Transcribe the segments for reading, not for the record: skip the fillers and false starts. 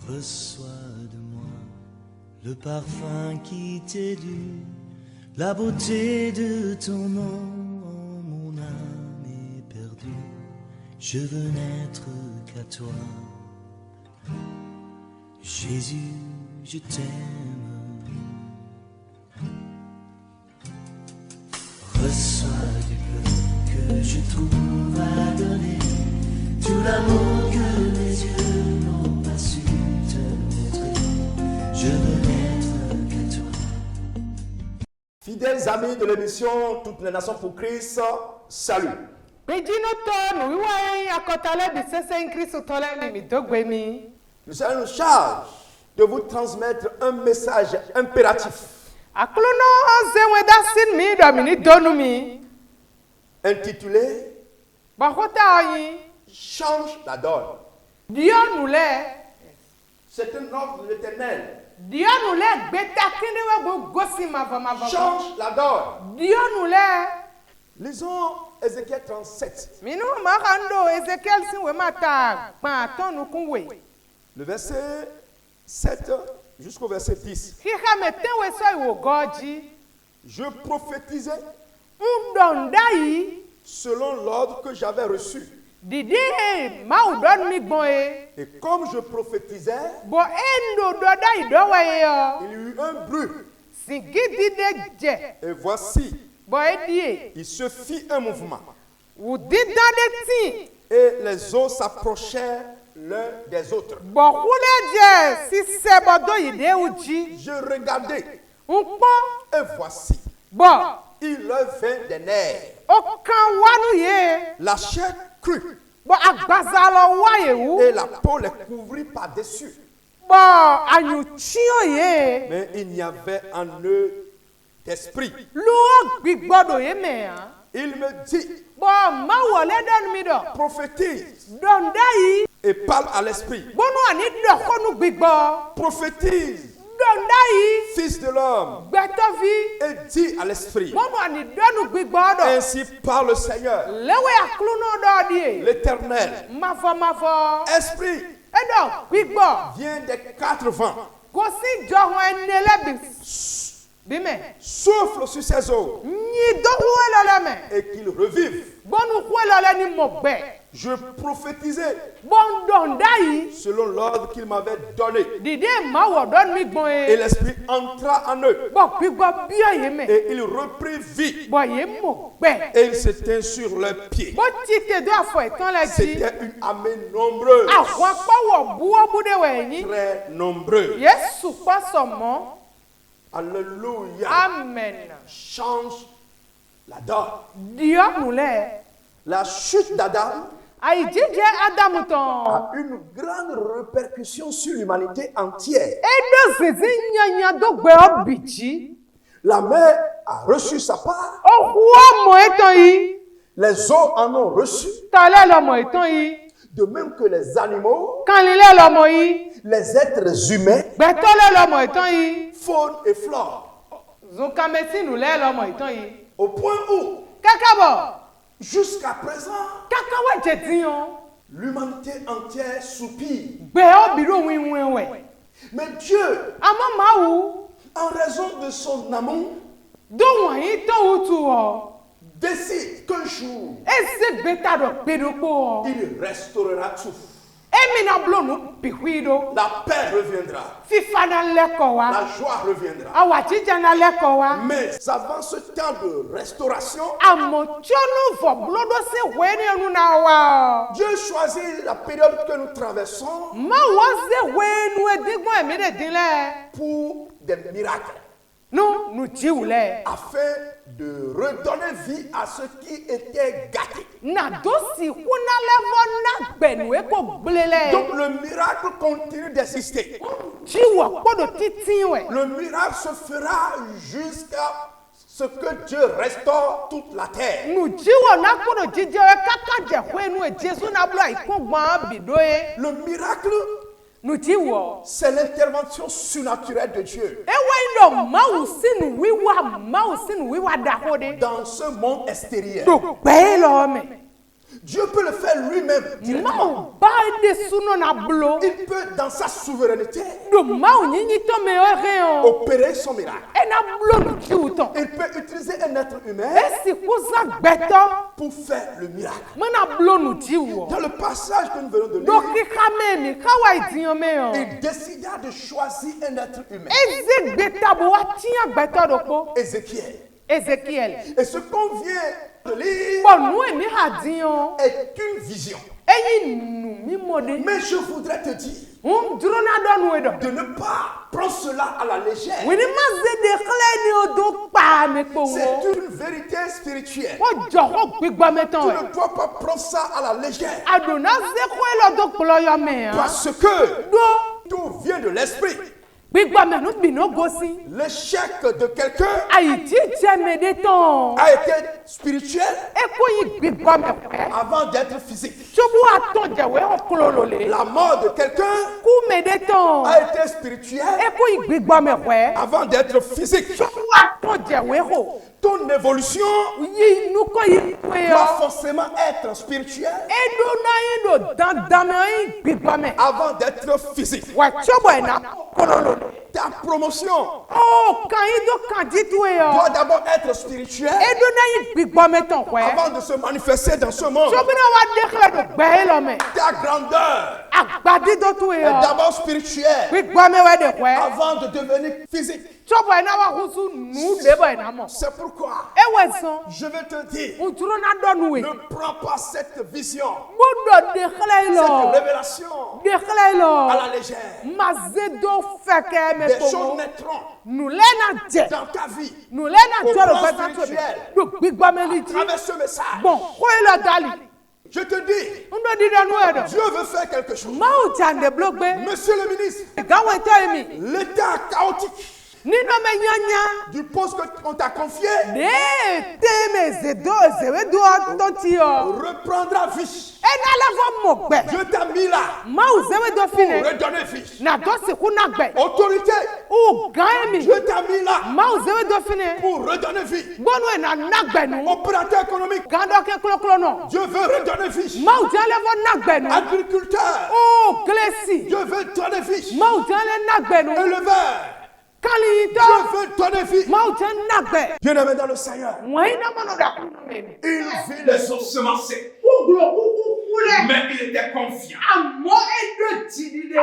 Reçois de moi le parfum qui t'est dû, la beauté de ton nom, mon âme est perdue. Je veux n'être qu'à toi. Jésus, je t'aime. Reçois du peu que je trouve à donner, tout l'amour que mes yeux n'ont pas su te montrer. Je veux n'être qu'à toi. Fidèles amis de l'émission Toutes les Nations pour Christ, salut. Nous allons nous charge de vous transmettre un message impératif intitulé Change la donne. C'est un ordre de l'Éternel. Change la donne. Lisons Ézéchiel 37. Le verset 7 jusqu'au verset 10. Je prophétisais selon l'ordre que j'avais reçu. Et comme je prophétisais, il y eut un bruit. Et voici, il se fit un mouvement. Et les eaux s'approchèrent l'un des autres. Je regardais. Et voici, il leur vint des nerfs. La chair crue. Et la peau les couvrit par-dessus. Mais il n'y avait en eux d'esprit. Il me dit, prophétise et parle à l'esprit. Prophétise, fils de l'homme, et dis à l'esprit. Ainsi parle le Seigneur, l'Éternel. Esprit, viens des quatre vents. Souffle sur ces eaux et qu'ils revivent. Je prophétisais selon l'ordre qu'il m'avait donné. Et l'esprit entra en eux. Et il reprit vie. Et ils s'étaient sur leurs pieds. C'était une armée nombreuse. Très nombreuse. Alléluia. Amen. Change la donne. La chute d'Adam a une grande répercussion sur l'humanité entière. La mer a reçu sa part. Les eaux en ont reçu. De même que les animaux, les êtres humains, faune et flore. Au point où, jusqu'à présent, l'humanité entière soupire. Mais Dieu, en raison de son amour, décide qu'un jour, il restaurera tout. La paix reviendra. La joie reviendra. Mais avant ce temps de restauration, Dieu choisit la période que nous traversons pour des miracles. Afin de redonner vie à ceux qui étaient gâtés. Donc le miracle continue d'exister. Le miracle se fera jusqu'à ce que Dieu restaure toute la terre. Le miracle, c'est l'intervention surnaturelle de Dieu dans ce monde extérieur. Dieu peut le faire lui-même. Il peut, dans sa souveraineté, opérer son miracle. Il peut utiliser un être humain pour faire le miracle. Dans le passage que nous venons de lire, il décida de choisir un être humain. Ézéchiel. Et ce qu'on vient de lire est une vision. Mais je voudrais te dire de ne pas prendre cela à la légère. C'est une vérité spirituelle. Tu ne dois pas prendre ça à la légère. Parce que tout vient de l'esprit. L'échec de quelqu'un a été spirituel avant d'être physique. La mort de quelqu'un a été spirituelle avant d'être physique. Ton évolution doit forcément être spirituelle avant d'être physique. Ta promotion doit d'abord être spirituelle avant de se manifester dans ce monde. Ta grandeur est d'abord spirituelle avant de devenir physique. C'est pourquoi je vais te dire, ne prends pas cette vision, cette révélation à la légère. Des choses naîtront dans ta vie au plan spirituel à travers ce message. Je te dis, Dieu veut faire quelque chose. Monsieur le ministre, l'état chaotique du poste qu'on t'a confié reprendra vie. Dieu t'a mis là pour redonner vie. Autorité, Dieu t'a mis là pour redonner vie. Opérateur économique, Dieu veut redonner vie. Agriculteur, Dieu veut donner vie. Éleveur, Dieu veut donner vie. Bien-aimé dans le Seigneur, il vit les eaux semencées. Mais il était confiant,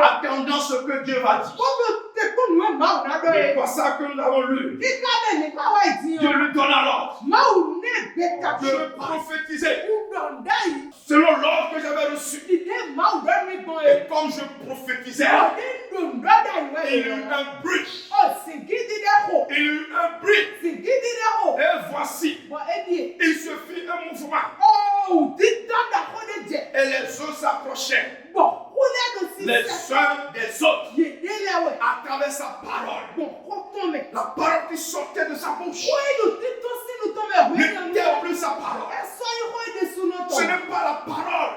attendant ce que Dieu va dire. C'est pour ça que nous avons lu. Dieu lui donna l'ordre de prophétiser selon l'ordre que j'avais reçu. Et comme je prophétisais, il y a eu un bruit. Il y a eu un bruit. Et voici, il se fit un mouvement. Et les eaux s'approchaient les uns des autres à travers sa parole. La parole qui sortait de sa bouche n'était plus sa parole. Ce n'est pas la parole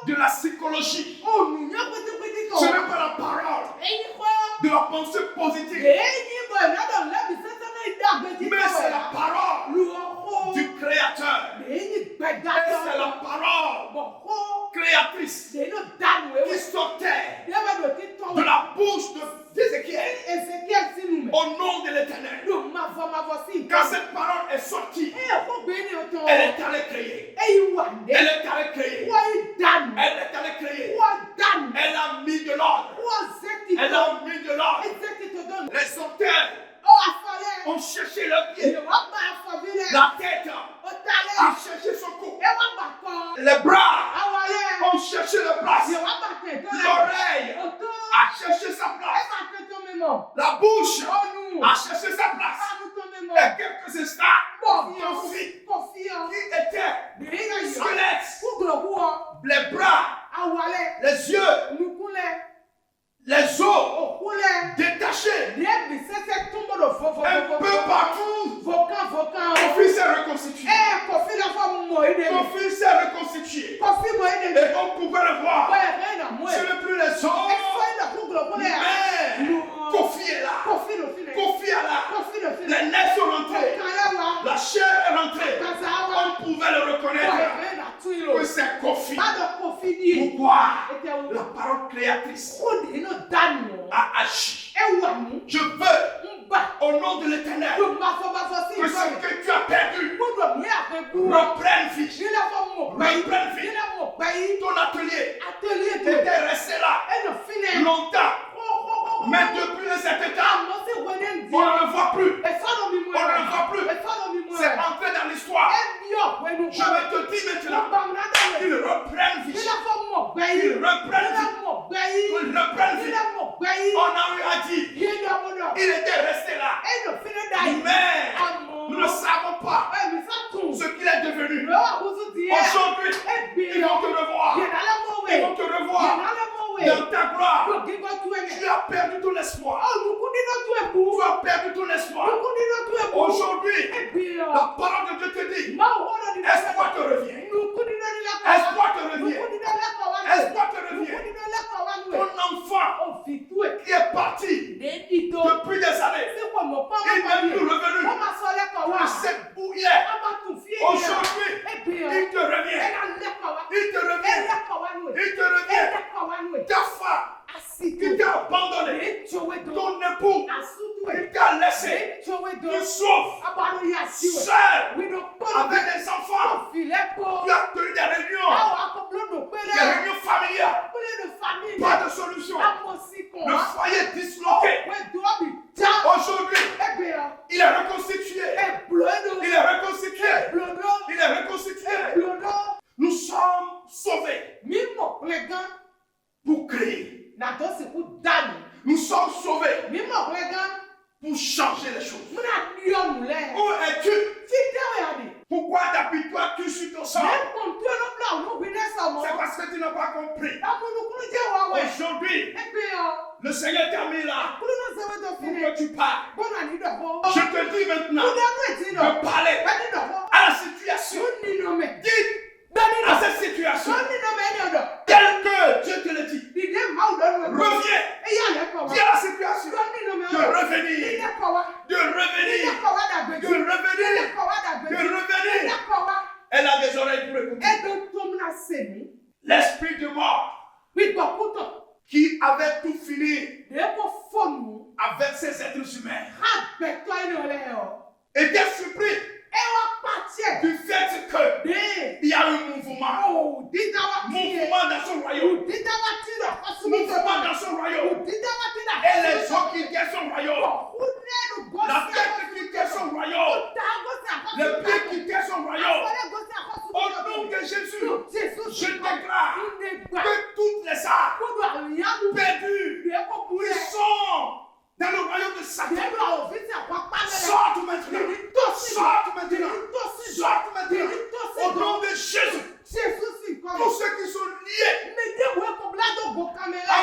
de la psychologie. Ce n'est pas la parole de la pensée positive. Mais c'est la parole du Créateur. Et c'est la parole créatrice qui sortait de la bouche d'Ézéchiel au nom de l'Éternel. Quand cette parole est sortie, elle est allée créer. Elle est allée créer. Elle est allée créer. Elle a mis de l'ordre. Elle a mis de l'ordre. Les auteurs ont cherché le pied, la tête a cherché son cou, les bras ont cherché le place, l'oreille a cherché sa place, la bouche a cherché sa place. Et quelques instants, qui était squelette, les bras, les yeux, les os détachés, un peu partout. Kofi s'est reconstitué. Et on pouvait le voir. Ce n'est plus les os, mais Kofi est là. Kofi est là. Les nerfs sont rentrés. La chair est rentrée. On pouvait le reconnaître. a agi. Je veux, au nom de l'Éternel, que ce que tu as perdu reprenne vie. Reprenne vie. Ton atelier était resté là longtemps. Mais depuis un certain temps, on ne le voit plus. On ne le voit plus. C'est entré dans l'histoire. Je vais te dire maintenant, il reprenne vie. Il reprenne vie. On a eu à dire, il était resté là. Mais nous ne savons pas ce qu'il est devenu. Aujourd'hui, ils vont te revoir. Ils vont te revoir dans ta gloire. Tu as perdu ton espoir. Tu as perdu ton espoir. Aujourd'hui, la parole de Dieu te dit, espoir te revient. Espoir te revient. Espoir te revient. Ton enfant qui est parti depuis des années, il n'est plus revenu. Tu sais où il est. Aujourd'hui, il te revient. Il te revient. Il te revient. Ta femme qui t'a abandonné, ton époux qui t'a laissé, tu souffres seul avec des enfants. Tu as tenu des réunions familiales. Pas de solution. Le foyer disloqué. Aujourd'hui, il est reconstitué. Il est reconstitué. Il est reconstitué. Nous sommes sauvés pour créer. Nous sommes sauvés pour changer les choses. Où es-tu? Pourquoi t'appuies-tu sur ton sang? C'est parce que tu n'as pas compris. Aujourd'hui, le Seigneur t'a mis là pour que tu parles. Je te dis maintenant de parler à la situation. Dis à cette situation, tel que Dieu te le dit. Reviens. Dis à la situation de revenir. De revenir. De revenir. De revenir. Elle a des oreilles pour écouter. L'esprit de mort qui avait tout fini avec ces êtres humains était surpris du fait qu'il y a un mouvement. Mouvement dans son royaume. Mouvement dans son royaume. Et les gens qui quittent son royaume. La tête qui quitte son royaume. Le pied qui quitte son royaume. Au nom de Jésus, je déclare que toutes les âmes perdues qui sont dans le royaume de Satan sortent maintenant. Sortent maintenant. Sortent maintenant. Au nom de Jésus. Tous ceux qui sont liés,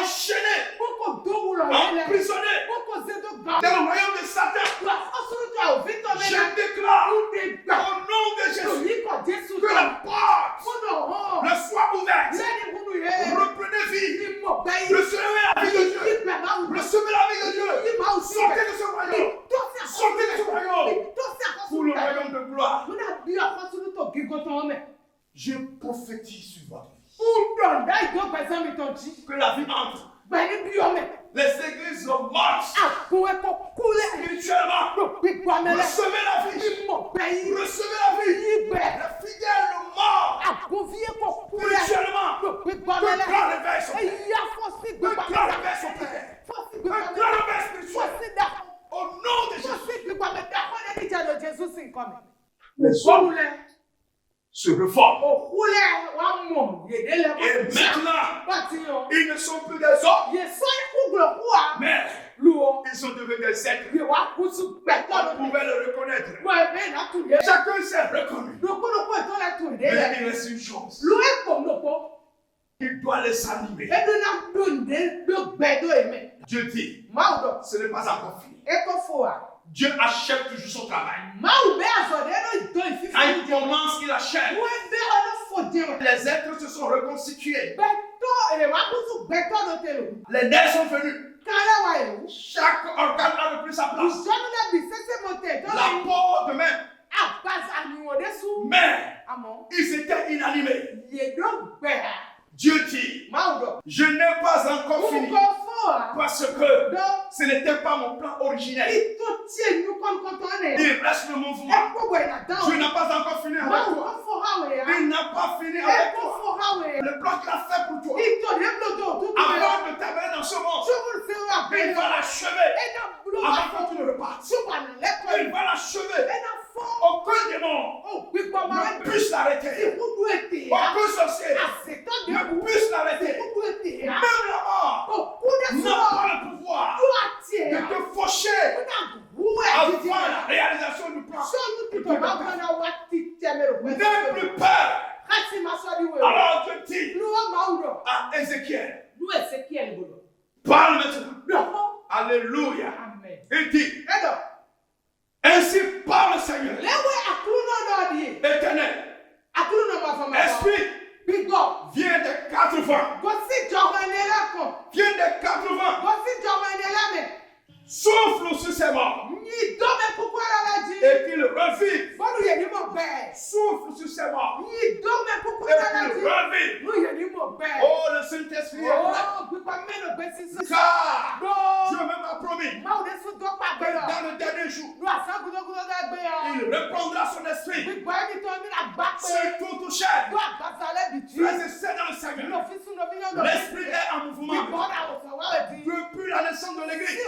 enchaînés, emprisonnés dans le royaume de Satan, je déclare au nom de Jésus que la porte le soit ouverte. Reprenez vie. Recevez la vie de Dieu. Recevez la vie de Dieu. Sortez de ce royaume. Sortez de ce royaume. Pour le royaume de gloire. Je prophétise sur votre vie. Que la vie entre. Les églises marchent spirituellement. Recevez la vie. Recevez la vie. Les fidèles morts spirituellement. Que grand réveil son Père. Que grand réveil son Père. Que grand réveil spirituel. Au nom de Jésus. Les hommes se reforment. Et maintenant, ils ne sont plus des hommes. Mais ils sont devenus des êtres. On pouvait le reconnaître. Chacun s'est reconnu. Mais il reste une chose. Il doit les animer. Dieu dit, ce n'est pas encore fini. Dieu achève toujours son travail. Quand il commence, il achève. Les êtres se sont reconstitués. Les nerfs sont venus. Chaque organe a repris sa place. La peau de même. Mais ils étaient inanimés. Dieu dit, je n'ai pas encore fini. Parce que ce n'était pas mon plan originel. Il reste le mouvement. Je n'ai pas encore fini avec toi. Il n'a pas fini avec toi. Le plan qu'il a fait pour toi, avant de t'amener dans ce monde, il va l'achever avant que tu ne repartes. Il va l'achever. Aucun démon ne puisse l'arrêter. Aucun sorcier ne puisse l'arrêter. Même la mort n'a pas le pouvoir de te faucher avant la réalisation du plan. N'aie plus peur. Alors Dieu dit à Ézéchiel, parle maintenant. Alléluia. Il dit, ainsi parle le Seigneur, Éternel, Esprit, viens des 4 vents. Viens des 4 vents. Souffle sur ses morts. Et qu'il revive. Souffle sur ses morts. Et qu'il revive. Oh, le Saint-Esprit est prêt. Car Dieu même a promis dans le dernier jour, il reprendra son esprit sur toute chair. Frères et sœurs dans le Seigneur, l'esprit est en mouvement. Depuis la naissance de l'Église,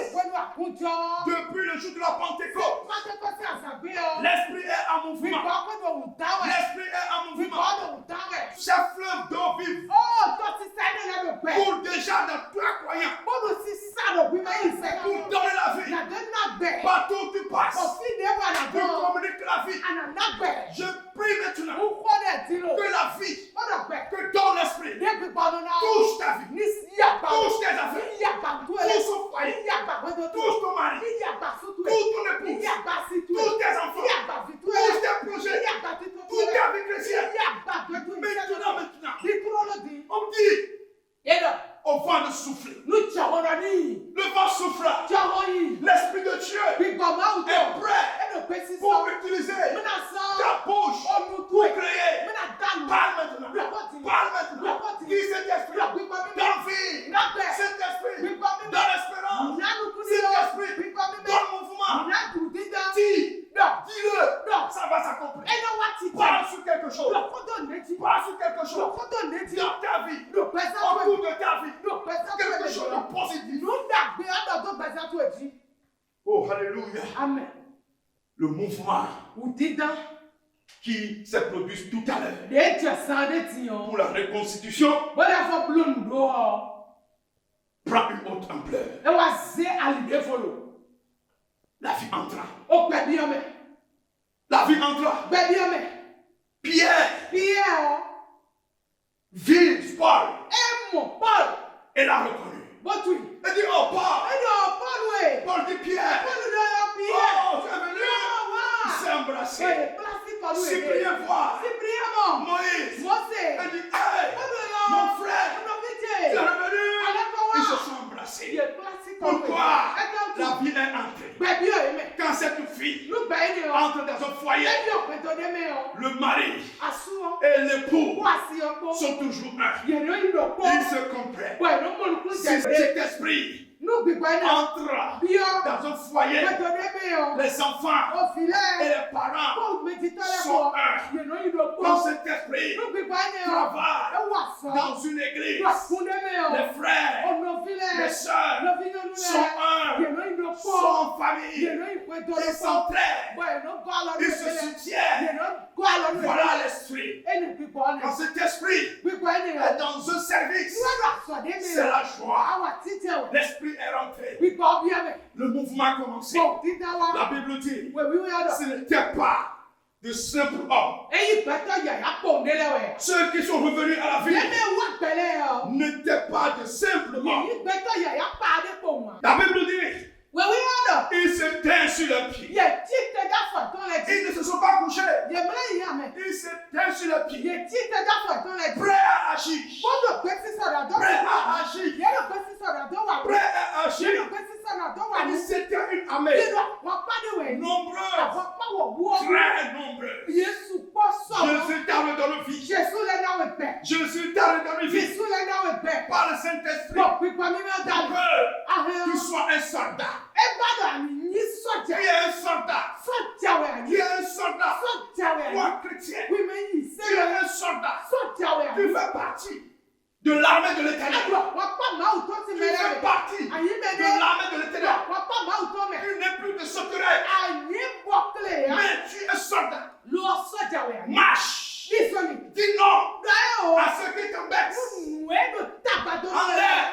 depuis le jour de la Pentecôte, l'esprit est en mouvement. L'esprit est en mouvement. Ces fleuves d'eau vive pour déjà dans toi croyant, pour donner la vie. Partout où tu passes, pour communiquer la vie. Je prie maintenant que la vie, que ton esprit touche ta vie, touche tes affaires, touche ton foyer, touche ton mari, touche ton épouse, touche tes enfants, touche tes projets, touche ta vie chrétienne. Maintenant, on dit au vent de souffler. Le vent soufflera. L'Esprit de Dieu est prêt pour utiliser ta bouche pour créer. Parle maintenant. Parle maintenant. Dis cet esprit dans la vie. Cet esprit dans l'espérance. Cet esprit dans le mouvement. Dis-le. Ça va s'accomplir. Parle sur quelque chose. Parle sur quelque chose. Dans ta vie. Autour de ta vie. Quelque chose de positif. Oh, alléluia. Amen. Le mouvement qui s'est produit tout à l'heure pour la reconstitution prend une autre ampleur. La vie entra. La vie entra. Pierre, vit Paul. Et l'a reconnu. Elle dit, oh Paul. Paul dit Pierre. Oh, tu es venu. Il s'est embrassé. Cyprien voit Moïse. Elle dit, hey, mon frère, tu es revenu. Ils se sont embrassés. Pourquoi? La vie est entrée. Quand cette fille entre dans un foyer, le mari et l'époux sont toujours un. Ils se comprennent. Si cet esprit entre dans un foyer, les enfants et les parents sont un. Quand cet esprit travaille dans une église, les frères, les sœurs sont un, sont en famille, ils s'entraident, ils se soutiennent. Voilà l'esprit. Quand cet esprit est dans un service, c'est la joie. L'esprit est rentré. Le mouvement a commencé. La Bible dit, ce n'était pas de simples hommes. Ceux qui sont revenus à la vie n'étaient pas de simples hommes. La Bible dit, ils se tinrent sur leurs pieds. Ils ne se sont pas couchés. Ils se tinrent sur leurs pieds. Prêts à agir. Prêts à agir. Prêts à agir. Et c'était une armée. Nombreuse. Très nombreuse. Jésus t'a redonné vie. Jésus t'a redonné vie. Par le Saint-Esprit. soldat. Tu es un soldat. Tu es un soldat. Toi, chrétien. Tu es un soldat. Tu fais partie de l'armée de l'Éternel. Tu fais partie de l'armée de l'Éternel. Tu n'es plus de sauterelle. Mais tu es un soldat. Marche. Dis non à ceux qui t'embêtent. Enlève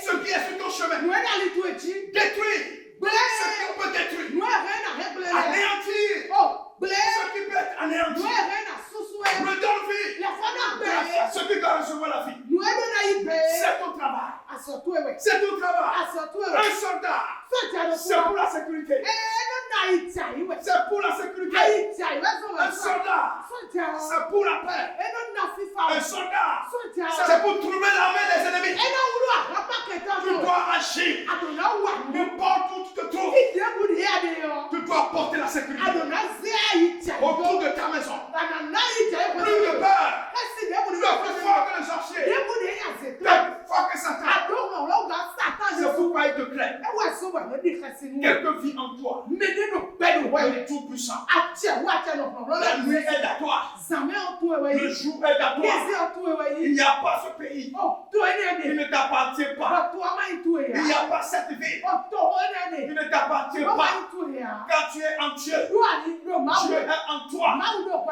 ce qui est sur ton chemin. Détruis ce qui peut détruire. Anéantir ce qui peut être anéanti. Redonne vie à ceux qui doivent recevoir la vie. C'est ton travail. C'est ton travail. Un soldat. C'est pour la sécurité. C'est pour la sécurité. Un soldat. C'est pour la paix. Un soldat. C'est pour trouver l'armée des ennemis. Tu dois agir. N'importe où tu te trouves. Tu dois porter la sécurité. Autour de ta maison. Plus de peur. Tu es plus fort que les sorciers. Tu es plus fort que Satan. C'est pourquoi il te craint. Quelqu'un vit en toi. Le Tout-Puissant. La nuit est à toi. Le jour est à toi. Il n'y a pas ce pays. Il ne t'appartient pas. Il n'y a pas cette ville. Il ne t'appartient pas. Quand tu es en Dieu, Dieu est en toi.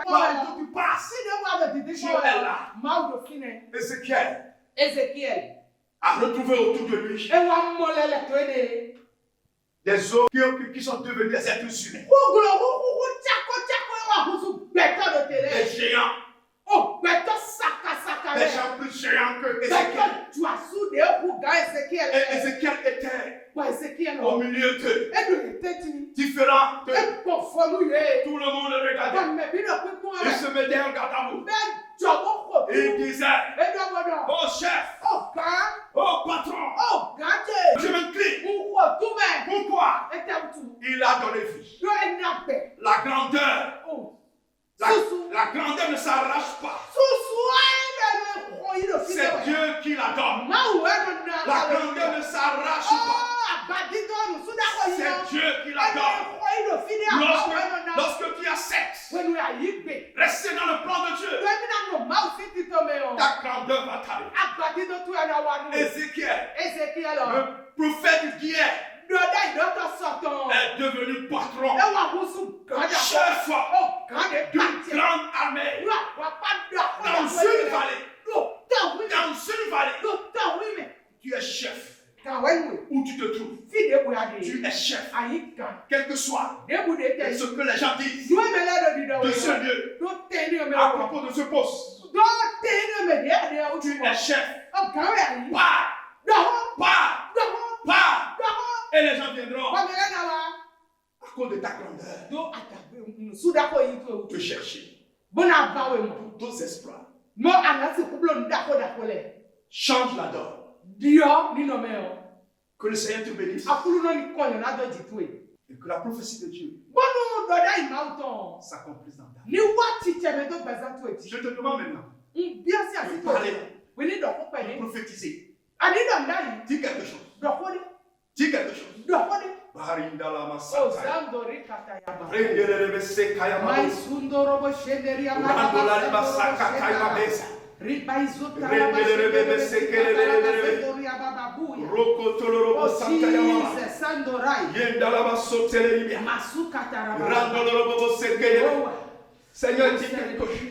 Partout tu passes, Dieu est là. Ézéchiel a retrouvé autour de lui des hommes qui sont devenus des êtres humains. Des géants. Des gens plus géants que Ézéchiel. Et Ézéchiel était au milieu d'eux. Différent de tout le monde regardait. Il se mettait en garde à vous. Il disait, oh chef, oh patron, je m'incline. Pourquoi? Il a donné vie. La grandeur. La grandeur ne s'arrache pas. C'est Dieu qui la donne. La grandeur ne s'arrache pas. C'est Dieu qui la donne. Lorsque tu as sexe, restez dans le plan de Dieu. Ta grandeur va t'arriver. Ézéchiel, le prophète d'hier, est devenu patron, chef d'une grande armée dans une vallée. Tu es chef. Où tu te trouves, tu es chef. Quel que soit ce que les gens disent de ce lieu, à propos de ce poste, tu es chef. Pas. Et les gens viendront à cause de ta grandeur te chercher pour d'autres espoirs. Change la donne. Que le Seigneur te bénisse. Et que la prophétie de Dieu s'accomplisse dans ta vie. Je te demande maintenant de parler, de prophétiser. Dis quelque chose. Dis quelque chose. Seigneur, dis quelque chose.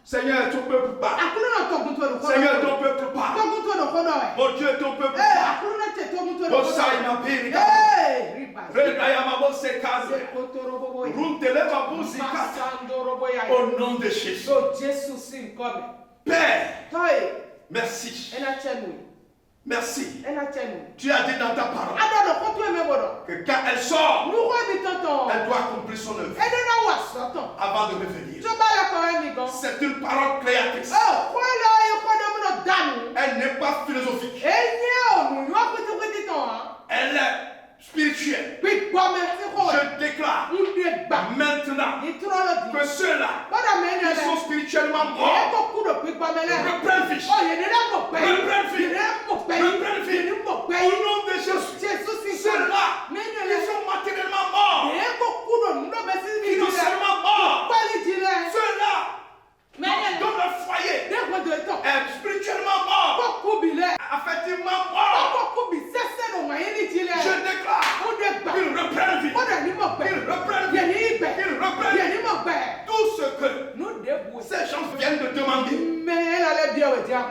Seigneur, ton peuple parle. Seigneur, ton peuple parle. Mon Dieu, ton peuple parle. Au nom de Jésus. Père, merci. Merci. Tu as dit dans ta parole que quand elle sort, elle doit accomplir son œuvre avant de revenir. C'est une parole créatrice. Elle n'est pas philosophique. Elle est spirituelle. Je déclare maintenant que ceux-là qui sont spirituellement morts reprennent vie. Reprennent vie. Au nom de Jésus.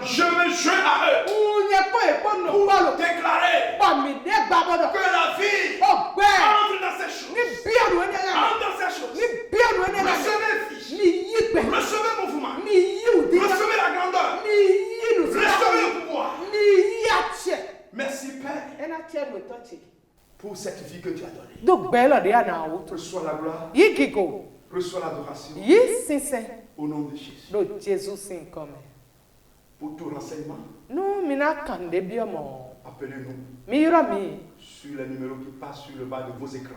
Je me joins à eux pour déclarer que la vie entre dans ces choses. Entre dans ces choses. Recevez vie. Recevez mouvement. Recevez la grandeur. Recevez le pouvoir. Merci Père pour cette vie que tu as donnée. Reçois la gloire. Reçois l'adoration. Au nom de Jésus. Pour tout renseignement, appelez-nous sur les numéros qui passent sur le bas de vos écrans.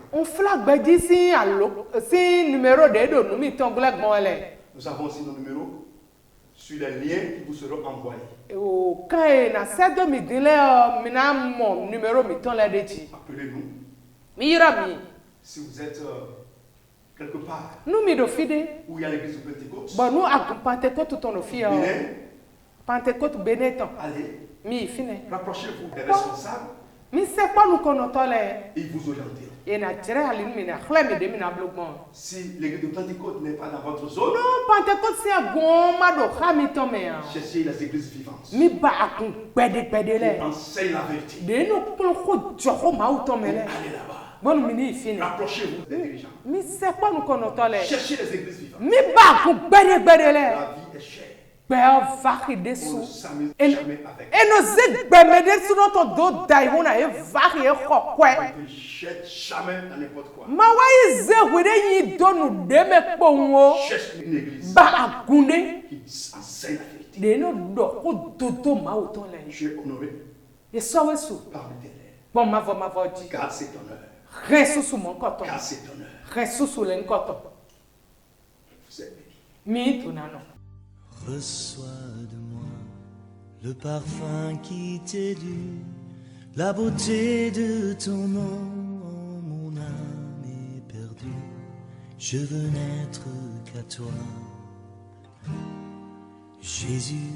Nous avons aussi nos numéros sur les liens qui vous seront envoyés. Appelez-nous. Si vous êtes quelque part où il y a l'église de Pentecôte, allez, rapprochez-vous des responsables et ils vous orienteront. Si l'église de Pentecôte n'est pas dans votre zone, cherchez les églises vivantes. Enseigne la vérité. Allez là-bas. Rapprochez-vous des dirigeants. Cherchez les églises vivantes. La vie est chère. On ne s'amuse jamais avec. On ne jette jamais dans n'importe quoi. Cherche une église qui enseigne la vérité. Je suis honoré par l'Éternel. Garde cet honneur. Garde cet honneur. Vous êtes bénis. Reçois de moi le parfum qui t'est dû, la beauté de ton nom, mon âme est perdue. Je veux n'être qu'à toi. Jésus,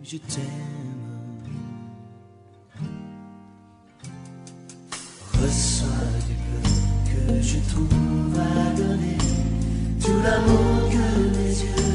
je t'aime. Reçois du peu que je trouve à donner, tout l'amour que mes yeux